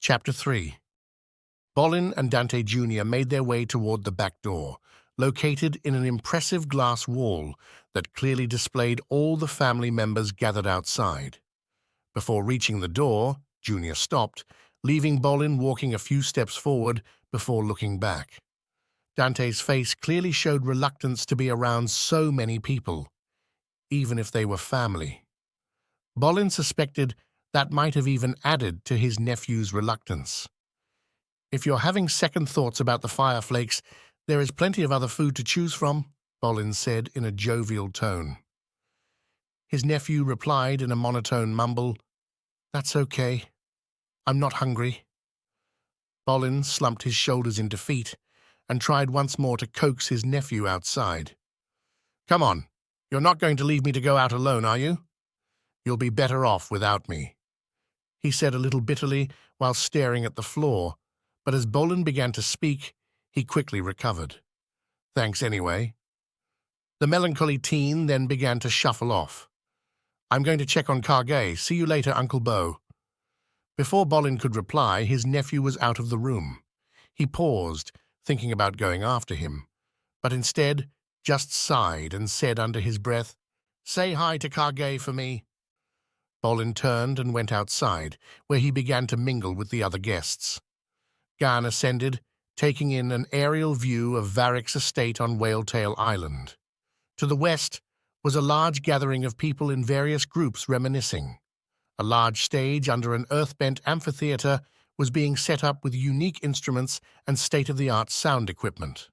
Chapter 3. Bolin and Dante Jr. made their way toward the back door, located in an impressive glass wall that clearly displayed all the family members gathered outside. Before reaching the door, Jr. stopped, leaving Bolin walking a few steps forward before looking back. Dante's face clearly showed reluctance to be around so many people, even if they were family. Bolin suspected that might have even added to his nephew's reluctance. "If you're having second thoughts about the fireflakes, there is plenty of other food to choose from," Bolin said in a jovial tone. His nephew replied in a monotone mumble, "That's okay. I'm not hungry." Bolin slumped his shoulders in defeat and tried once more to coax his nephew outside. "Come on, you're not going to leave me to go out alone, are you? You'll be better off without me," he said a little bitterly while staring at the floor, but as Bolin began to speak, he quickly recovered. "Thanks anyway." The melancholy teen then began to shuffle off. "I'm going to check on Kage. See you later, Uncle Bo." Before Bolin could reply, his nephew was out of the room. He paused, thinking about going after him, but instead just sighed and said under his breath, "Say hi to Kage for me." Bolin turned and went outside, where he began to mingle with the other guests. Gan ascended, taking in an aerial view of Varric's estate on Whaletail Island. To the west was a large gathering of people in various groups reminiscing. A large stage under an earth-bent amphitheater was being set up with unique instruments and state-of-the-art sound equipment.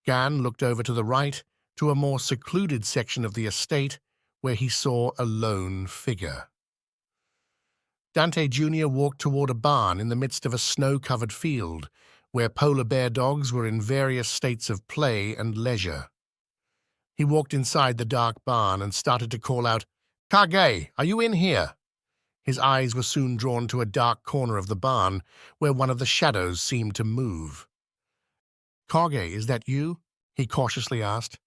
Gan looked over to the right to a more secluded section of the estate where he saw a lone figure. Dante Jr. walked toward a barn in the midst of a snow-covered field where polar bear dogs were in various states of play and leisure. He walked inside the dark barn and started to call out, "Kage, are you in here?" His eyes were soon drawn to a dark corner of the barn where one of the shadows seemed to move. "Kage, is that you?" he cautiously asked.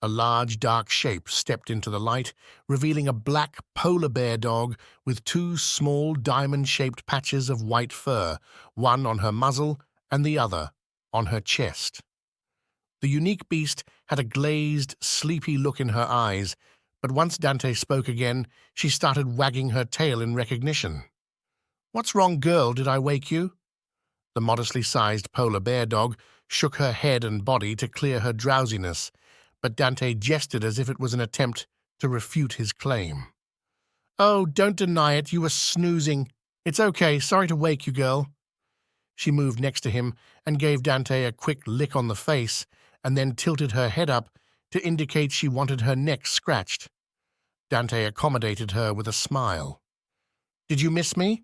A large, dark shape stepped into the light, revealing a black polar bear dog with two small diamond-shaped patches of white fur, one on her muzzle and the other on her chest. The unique beast had a glazed, sleepy look in her eyes, but once Dante spoke again, she started wagging her tail in recognition. "What's wrong, girl? Did I wake you?" The modestly sized polar bear dog shook her head and body to clear her drowsiness, but Dante gestured as if it was an attempt to refute his claim. "Oh, don't deny it. You were snoozing. It's okay. Sorry to wake you, girl." She moved next to him and gave Dante a quick lick on the face and then tilted her head up to indicate she wanted her neck scratched. Dante accommodated her with a smile. "Did you miss me?"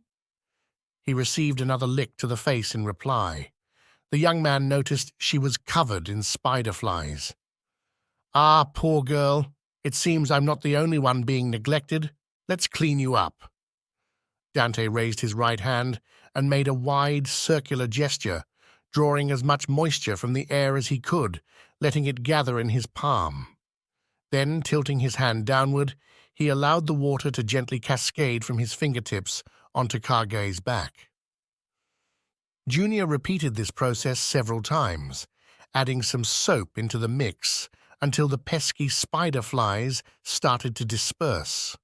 He received another lick to the face in reply. The young man noticed she was covered in spider flies. "Ah, poor girl. It seems I'm not the only one being neglected. Let's clean you up." Dante raised his right hand and made a wide, circular gesture, drawing as much moisture from the air as he could, letting it gather in his palm. Then, tilting his hand downward, he allowed the water to gently cascade from his fingertips onto Kage's back. Junior repeated this process several times, adding some soap into the mix until the pesky spider flies started to disperse.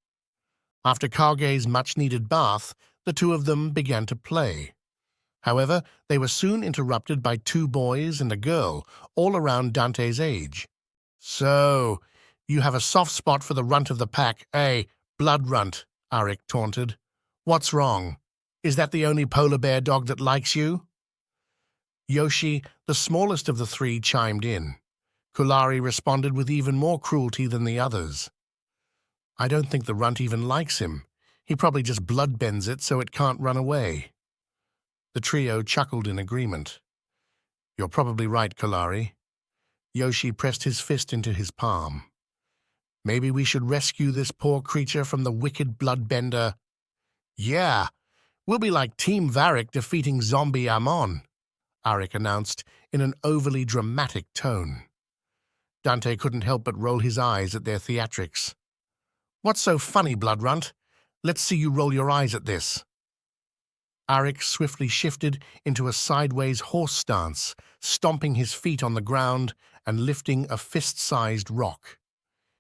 After Kage's much-needed bath, the two of them began to play. However, they were soon interrupted by two boys and a girl, all around Dante's age. "So, you have a soft spot for the runt of the pack, eh? Blood runt," Arik taunted. "What's wrong? Is that the only polar bear dog that likes you?" Yoshi, the smallest of the three, chimed in. Kulari responded with even more cruelty than the others. "I don't think the runt even likes him. He probably just bloodbends it so it can't run away." The trio chuckled in agreement. "You're probably right, Kulari." Yoshi pressed his fist into his palm. "Maybe we should rescue this poor creature from the wicked bloodbender." "Yeah, we'll be like Team Varric defeating Zombie Amon," Arik announced in an overly dramatic tone. Dante couldn't help but roll his eyes at their theatrics. "What's so funny, Bloodrunt? Let's see you roll your eyes at this." Arik swiftly shifted into a sideways horse stance, stomping his feet on the ground and lifting a fist-sized rock.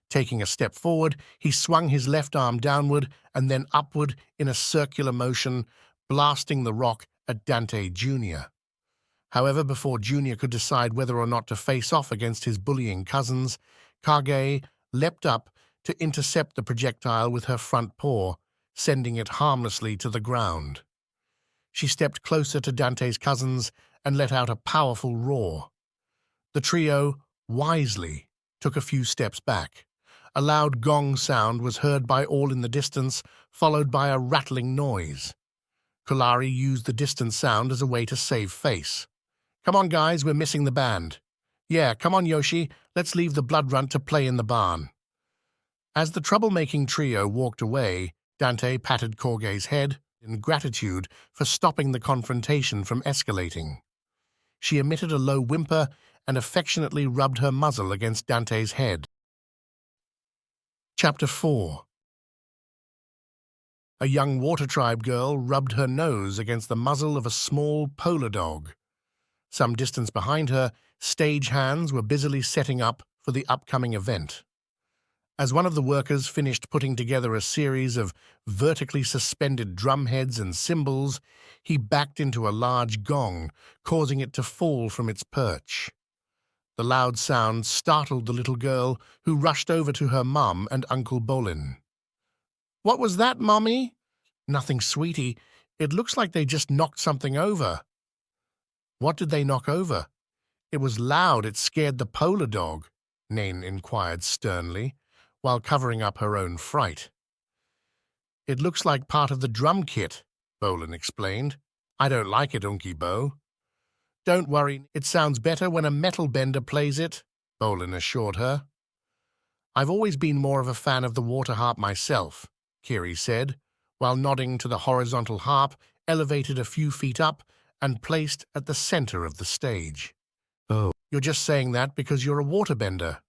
Taking a step forward, he swung his left arm downward and then upward in a circular motion, blasting the rock at Dante Jr. However, before Jr. could decide whether or not to face off against his bullying cousins, Kage leapt up to intercept the projectile with her front paw, sending it harmlessly to the ground. She stepped closer to Dante's cousins and let out a powerful roar. The trio, wisely, took a few steps back. A loud gong sound was heard by all in the distance, followed by a rattling noise. Kulari used the distant sound as a way to save face. "Come on, guys, we're missing the band." "Yeah, come on, Yoshi, let's leave the blood run to play in the barn." As the troublemaking trio walked away, Dante patted Kage's head in gratitude for stopping the confrontation from escalating. She emitted a low whimper and affectionately rubbed her muzzle against Dante's head. Chapter 4. A young water tribe girl rubbed her nose against the muzzle of a small polar dog. Some distance behind her, stage hands were busily setting up for the upcoming event. As one of the workers finished putting together a series of vertically suspended drumheads and cymbals, he backed into a large gong, causing it to fall from its perch. The loud sound startled the little girl, who rushed over to her mum and Uncle Bolin. "What was that, Mommy?" "Nothing, sweetie. It looks like they just knocked something over." "What did they knock over?" "It was loud. It scared the polar dog," Nain inquired sternly, while covering up her own fright. "It looks like part of the drum kit," Bolin explained. "I don't like it, Unky Bo." "Don't worry, it sounds better when a metal bender plays it," Bolin assured her. "I've always been more of a fan of the water harp myself," Kiri said, while nodding to the horizontal harp elevated a few feet up and placed at the center of the stage. "Oh, you're just saying that because you're a waterbender."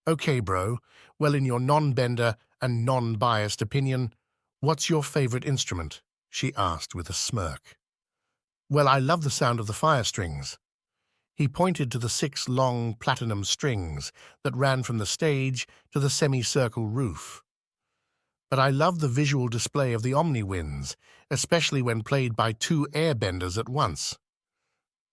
"Okay, bro. Well, in your non-bender and non-biased opinion, what's your favorite instrument?" she asked with a smirk. "Well, I love the sound of the fire strings." He pointed to the 6 long platinum strings that ran from the stage to the semicircle roof. "But I love the visual display of the omni-winds, especially when played by 2 airbenders at once."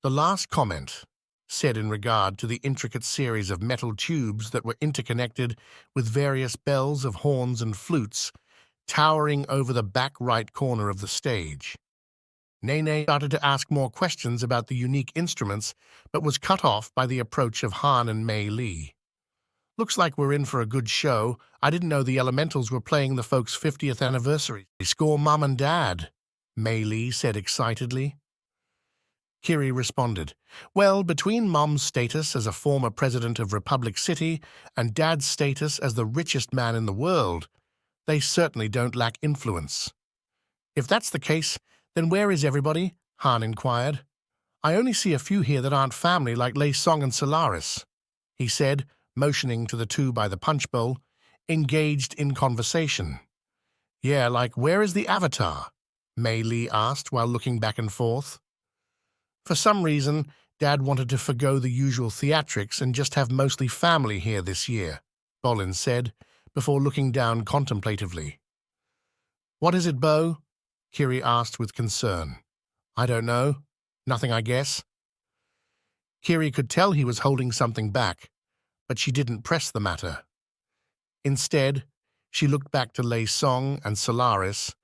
The last comment, said in regard to the intricate series of metal tubes that were interconnected with various bells of horns and flutes, towering over the back right corner of the stage. Nene started to ask more questions about the unique instruments, but was cut off by the approach of Han and Mei Li. "Looks like we're in for a good show. I didn't know the Elementals were playing the folks' 50th anniversary. Score Mom and Dad," Mei Li said excitedly. Kiri responded, "Well, between Mom's status as a former president of Republic City and Dad's status as the richest man in the world, they certainly don't lack influence." "If that's the case, then where is everybody?" Han inquired. "I only see a few here that aren't family like Lei Song and Solaris," he said, motioning to the 2 by the punch bowl, engaged in conversation. "Yeah, like where is the Avatar?" Mei Li asked while looking back and forth. "For some reason, Dad wanted to forgo the usual theatrics and just have mostly family here this year," Bolin said, before looking down contemplatively. "What is it, Bo?" Kiri asked with concern. "I don't know. Nothing, I guess." Kiri could tell he was holding something back, but she didn't press the matter. Instead, she looked back to Lei Song and Solaris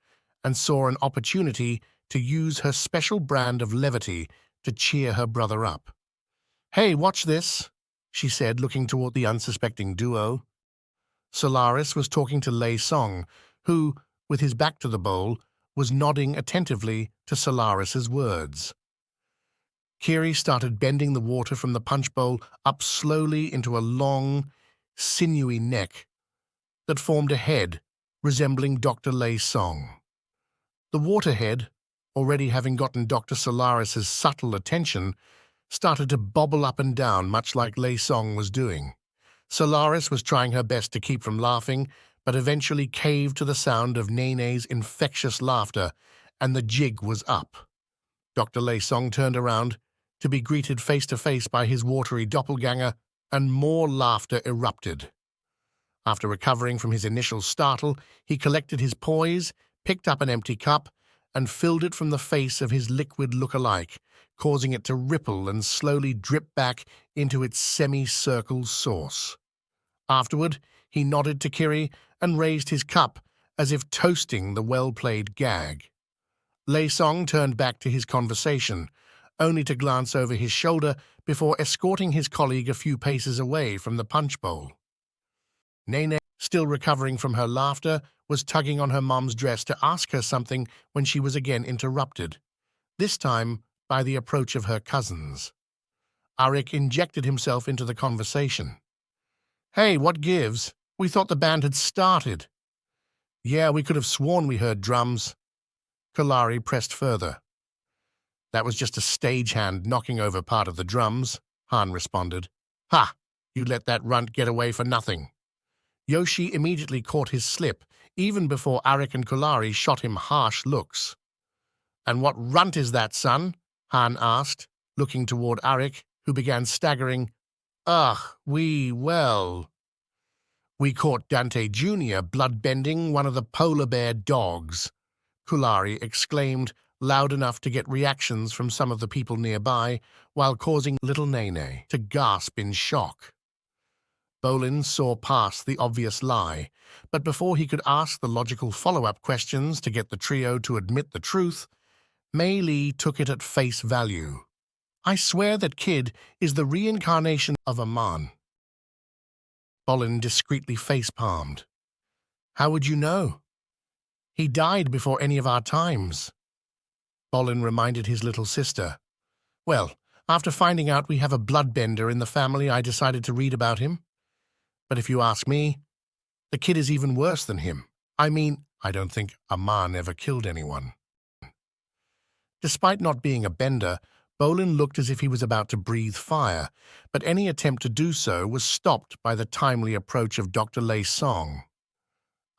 and saw an opportunity to use her special brand of levity to cheer her brother up. "Hey, watch this," she said, looking toward the unsuspecting duo. Solaris was talking to Lei Song, who, with his back to the bowl, was nodding attentively to Solaris's words. Kiri started bending the water from the punch bowl up slowly into a long, sinewy neck that formed a head resembling Dr. Lei Song. The waterhead, already having gotten Dr. Solaris's subtle attention, started to bobble up and down much like Lei Song was doing. Solaris was trying her best to keep from laughing, but eventually caved to the sound of Nene's infectious laughter, and the jig was up. Dr. Lei Song turned around to be greeted face-to-face by his watery doppelganger, and more laughter erupted. After recovering from his initial startle, he collected his poise, picked up an empty cup, and filled it from the face of his liquid look-alike, causing it to ripple and slowly drip back into its semi-circle source. Afterward, he nodded to Kiri and raised his cup as if toasting the well-played gag. Lei Song turned back to his conversation, only to glance over his shoulder before escorting his colleague a few paces away from the punch bowl. Nene, still recovering from her laughter, was tugging on her mom's dress to ask her something when she was again interrupted, this time by the approach of her cousins. Arik injected himself into the conversation. "Hey, what gives? We thought the band had started." "Yeah, we could have sworn we heard drums." Kalari pressed further. "That was just a stagehand knocking over part of the drums," Han responded. "Ha! You let that runt get away for nothing." Yoshi immediately caught his slip, even before Arik and Kalari shot him harsh looks. "And what runt is that, son?" Han asked, looking toward Arik, who began staggering. "Ugh, we caught Dante Jr. bloodbending one of the polar bear dogs," Kulari exclaimed, loud enough to get reactions from some of the people nearby, while causing little Nene to gasp in shock. Bolin saw past the obvious lie, but before he could ask the logical follow-up questions to get the trio to admit the truth, Mei Li took it at face value. "I swear that kid is the reincarnation of a man." Bolin discreetly face-palmed. "How would you know? He died before any of our times." Bolin reminded his little sister. "Well, after finding out we have a bloodbender in the family, I decided to read about him. But if you ask me, the kid is even worse than him. I mean, I don't think a man ever killed anyone." Despite not being a bender, Bolin looked as if he was about to breathe fire, but any attempt to do so was stopped by the timely approach of Dr. Lei Song.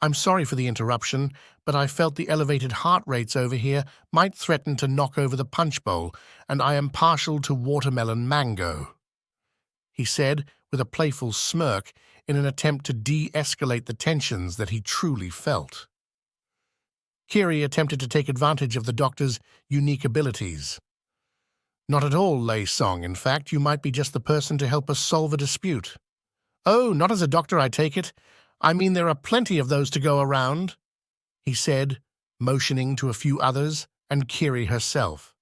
"I'm sorry for the interruption, but I felt the elevated heart rates over here might threaten to knock over the punch bowl, and I am partial to watermelon mango," he said with a playful smirk in an attempt to de-escalate the tensions that he truly felt. Kiri attempted to take advantage of the doctor's unique abilities. "Not at all, Lei Song. In fact, you might be just the person to help us solve a dispute." "Oh, not as a doctor, I take it. I mean, there are plenty of those to go around," he said, motioning to a few others and Kiri herself.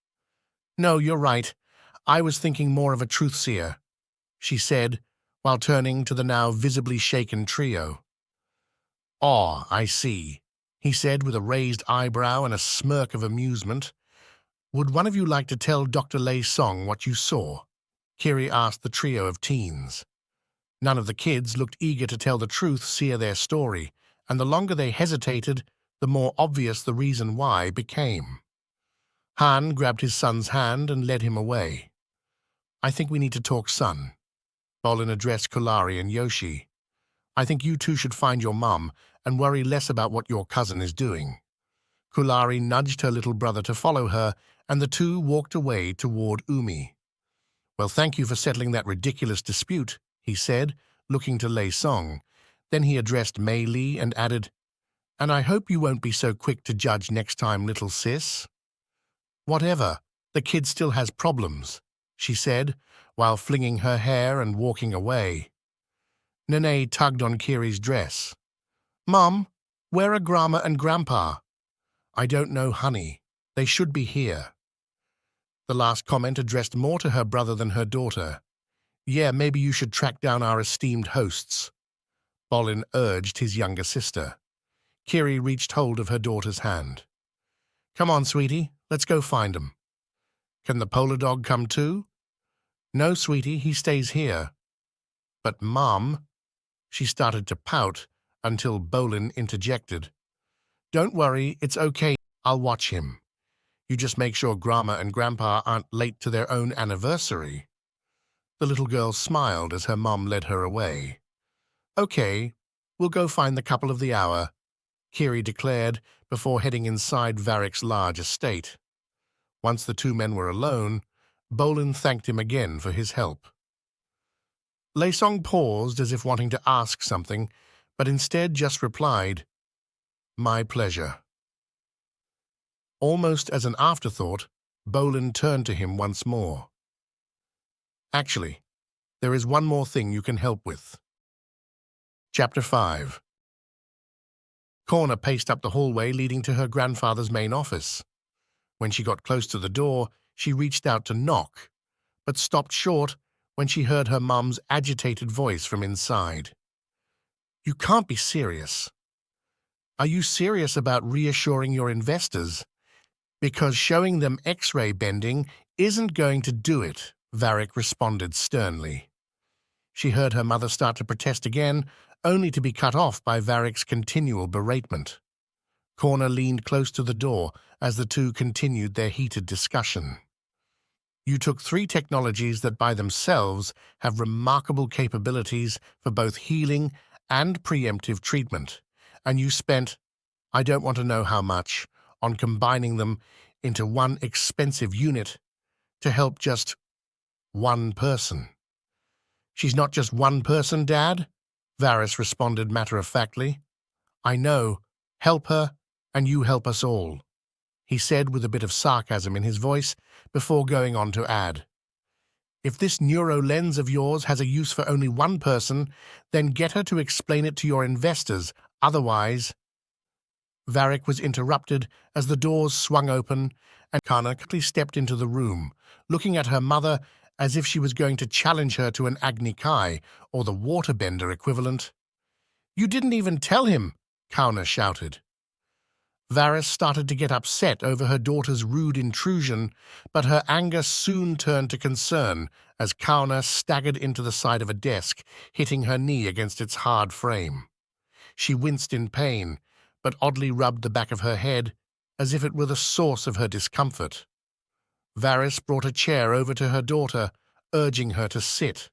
"No, you're right. I was thinking more of a truth-seer," she said, while turning to the now visibly shaken trio. "Oh, I see," he said with a raised eyebrow and a smirk of amusement. "Would one of you like to tell Dr. Lei Song what you saw?" Kiri asked the trio of teens. None of the kids looked eager to tell the truth, seer their story, and the longer they hesitated, the more obvious the reason why became. Han grabbed his son's hand and led him away. "I think we need to talk, son." Bolin addressed Kulari and Yoshi. "I think you two should find your mum and worry less about what your cousin is doing." Kulari nudged her little brother to follow her, and the two walked away toward Umi. "Well, thank you for settling that ridiculous dispute," he said, looking to Lei Song. Then he addressed Mei Li and added, "And I hope you won't be so quick to judge next time, little sis." "Whatever, the kid still has problems," she said, while flinging her hair and walking away. Nene tugged on Kiri's dress. "Mom, where are Grandma and Grandpa?" "I don't know, honey. They should be here." The last comment addressed more to her brother than her daughter. "Yeah, maybe you should track down our esteemed hosts," Bolin urged his younger sister. Kiri reached hold of her daughter's hand. "Come on, sweetie, let's go find 'em." "Can the polar dog come too?" "No, sweetie, he stays here." "But, Mom," she started to pout until Bolin interjected. "Don't worry, it's okay, I'll watch him. You just make sure Grandma and Grandpa aren't late to their own anniversary." The little girl smiled as her mom led her away. "Okay, we'll go find the couple of the hour," Kiri declared before heading inside Varric's large estate. Once the two men were alone, Bolin thanked him again for his help. Lesong paused as if wanting to ask something, but instead just replied, "My pleasure." Almost as an afterthought, Bolin turned to him once more. "Actually, there is one more thing you can help with." Chapter 5. Corna paced up the hallway leading to her grandfather's main office. When she got close to the door, she reached out to knock, but stopped short when she heard her mum's agitated voice from inside. "You can't be serious. Are you serious about reassuring your investors? Because showing them X-ray bending isn't going to do it," Varric responded sternly. She heard her mother start to protest again, only to be cut off by Varric's continual beratement. Corna leaned close to the door as the two continued their heated discussion. "You took 3 technologies that by themselves have remarkable capabilities for both healing and preemptive treatment, and you spent, I don't want to know how much, on combining them into one expensive unit to help just one person." "She's not just one person, Dad," Varys responded matter-of-factly. "I know. Help her, and you help us all," he said with a bit of sarcasm in his voice before going on to add, "If this neuro lens of yours has a use for only one person, then get her to explain it to your investors. Otherwise—" Varric was interrupted as the doors swung open and Kana quickly stepped into the room, looking at her mother as if she was going to challenge her to an Agni Kai or the waterbender equivalent. "You didn't even tell him," Kauna shouted. Varys started to get upset over her daughter's rude intrusion, but her anger soon turned to concern as Kauna staggered into the side of a desk, hitting her knee against its hard frame. She winced in pain, but oddly rubbed the back of her head as if it were the source of her discomfort. Varys brought a chair over to her daughter, urging her to sit.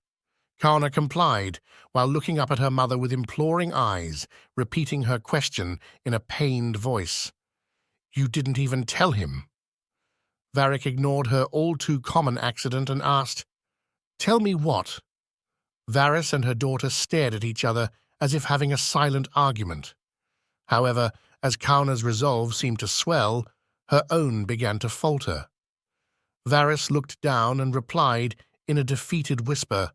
Kauna complied, while looking up at her mother with imploring eyes, repeating her question in a pained voice. "You didn't even tell him." Varric ignored her all-too-common accident and asked, "Tell me what?" Varys and her daughter stared at each other as if having a silent argument. However, as Kauna's resolve seemed to swell, her own began to falter. Varys looked down and replied in a defeated whisper,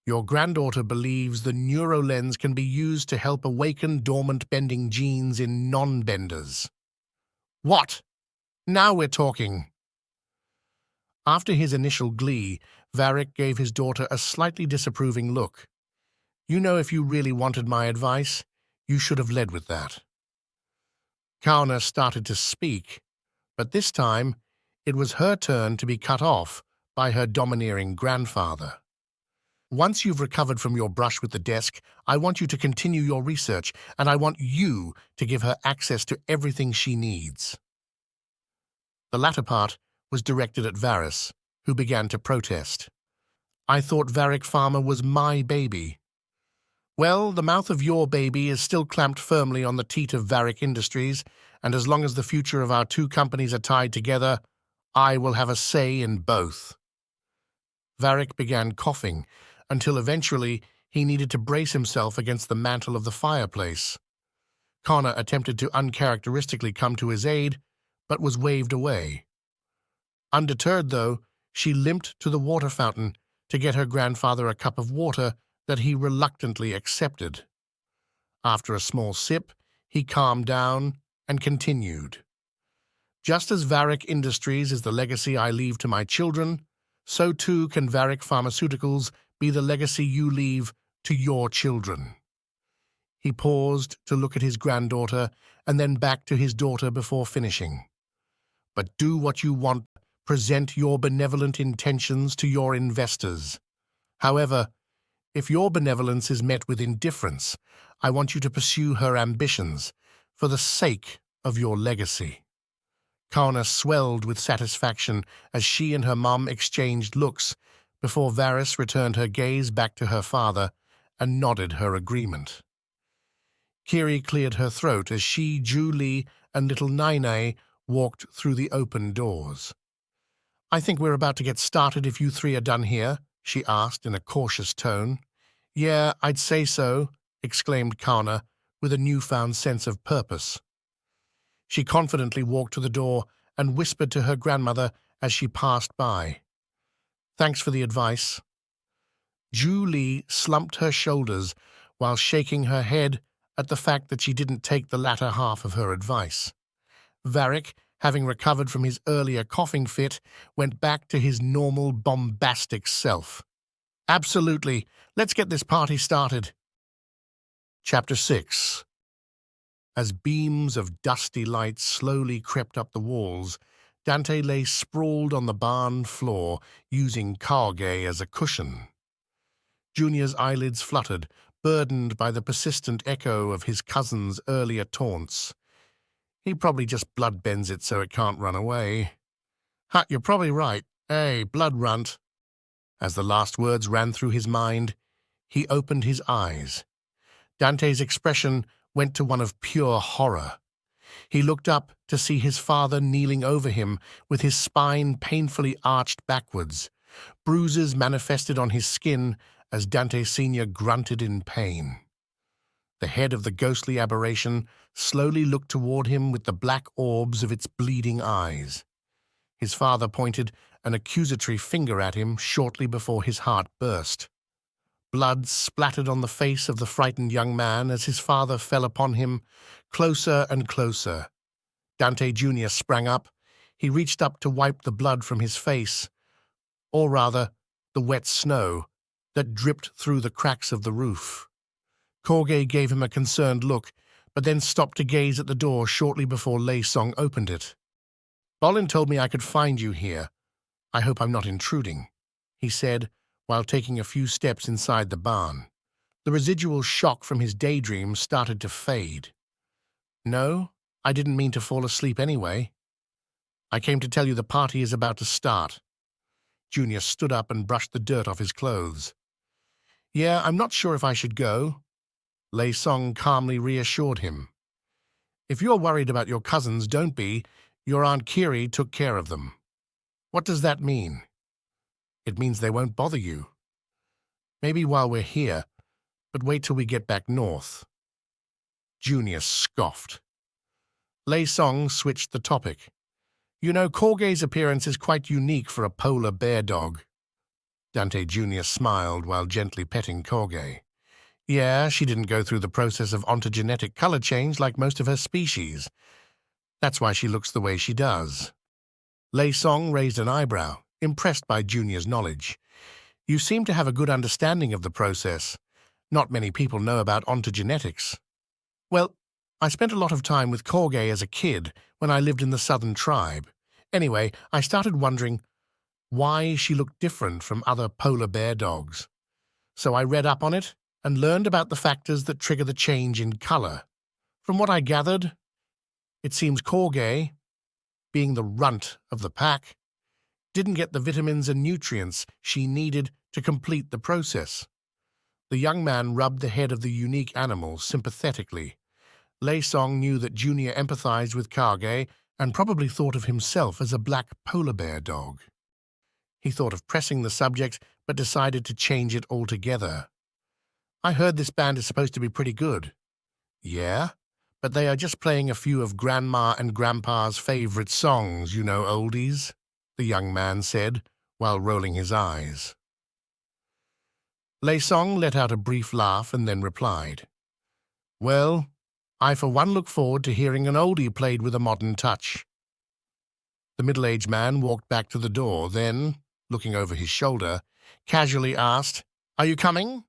"Your granddaughter believes the neurolens can be used to help awaken dormant bending genes in non-benders." "What? Now we're talking." After his initial glee, Varric gave his daughter a slightly disapproving look. "You know, if you really wanted my advice, you should have led with that." Kauna started to speak, but this time it was her turn to be cut off by her domineering grandfather. "Once you've recovered from your brush with the desk, I want you to continue your research, and I want you to give her access to everything she needs." The latter part was directed at Varys, who began to protest. "I thought Varric Farmer was my baby." "Well, the mouth of your baby is still clamped firmly on the teat of Varric Industries, and as long as the future of our 2 companies are tied together, I will have a say in both." Varric began coughing, until eventually he needed to brace himself against the mantle of the fireplace. Connor attempted to uncharacteristically come to his aid, but was waved away. Undeterred, though, she limped to the water fountain to get her grandfather a cup of water that he reluctantly accepted. After a small sip, he calmed down and continued. "Just as Varric Industries is the legacy I leave to my children, so too can Varric Pharmaceuticals be the legacy you leave to your children." He paused to look at his granddaughter and then back to his daughter before finishing. "But do what you want. Present your benevolent intentions to your investors. However, if your benevolence is met with indifference, I want you to pursue her ambitions for the sake of your legacy." Kauna swelled with satisfaction as she and her mum exchanged looks before Varys returned her gaze back to her father and nodded her agreement. Kiri cleared her throat as she, Ju Li, and little Nai Nai walked through the open doors. I think we're about to get started if you three are done here, she asked in a cautious tone. Yeah, I'd say so, exclaimed Kana with a newfound sense of purpose. She confidently walked to the door and whispered to her grandmother as she passed by. Thanks for the advice. Julie slumped her shoulders while shaking her head at the fact that she didn't take the latter half of her advice. Varric, having recovered from his earlier coughing fit, went back to his normal bombastic self. Absolutely. Let's get this party started. Chapter 6. As beams of dusty light slowly crept up the walls, Dante lay sprawled on the barn floor, using Kage as a cushion. Junior's eyelids fluttered, burdened by the persistent echo of his cousin's earlier taunts. He probably just bloodbends it so it can't run away. Ha, you're probably right. Hey, blood runt. As the last words ran through his mind, he opened his eyes. Dante's expression went to one of pure horror. He looked up to see his father kneeling over him with his spine painfully arched backwards. Bruises manifested on his skin as Dante Sr. grunted in pain. The head of the ghostly aberration slowly looked toward him with the black orbs of its bleeding eyes. His father pointed an accusatory finger at him shortly before his heart burst. Blood splattered on the face of the frightened young man as his father fell upon him, closer and closer. Dante Jr. sprang up. He reached up to wipe the blood from his face, or rather, the wet snow that dripped through the cracks of the roof. Kage gave him a concerned look, but then stopped to gaze at the door shortly before Lei Song opened it. Bolin told me I could find you here. I hope I'm not intruding, he said, while taking a few steps inside the barn. The residual shock from his daydream started to fade. No, I didn't mean to fall asleep anyway. I came to tell you the party is about to start. Junior stood up and brushed the dirt off his clothes. Yeah, I'm not sure if I should go. Lei Song calmly reassured him. If you're worried about your cousins, don't be. Your Aunt Kiri took care of them. What does that mean? It means they won't bother you. Maybe while we're here, but wait till we get back north. Junior scoffed. Lei Song switched the topic. You know, Kage's appearance is quite unique for a polar bear dog. Dante Jr. smiled while gently petting Kage. Yeah, she didn't go through the process of ontogenetic color change like most of her species. That's why she looks the way she does. Lei Song raised an eyebrow, impressed by Junior's knowledge. You seem to have a good understanding of the process. Not many people know about ontogenetics. Well, I spent a lot of time with Kage as a kid when I lived in the southern tribe. Anyway, I started wondering why she looked different from other polar bear dogs. So I read up on it and learned about the factors that trigger the change in color. From what I gathered, it seems Kage, being the runt of the pack, didn't get the vitamins and nutrients she needed to complete the process. The young man rubbed the head of the unique animal sympathetically. Lei Song knew that Junior empathized with Kage and probably thought of himself as a black polar bear dog. He thought of pressing the subject, but decided to change it altogether. I heard this band is supposed to be pretty good. Yeah, but they are just playing a few of Grandma and Grandpa's favorite songs, you know, oldies, the young man said, while rolling his eyes. Lei Song let out a brief laugh and then replied, Well, I for one look forward to hearing an oldie played with a modern touch. The middle-aged man walked back to the door, then, looking over his shoulder, casually asked, Are you coming?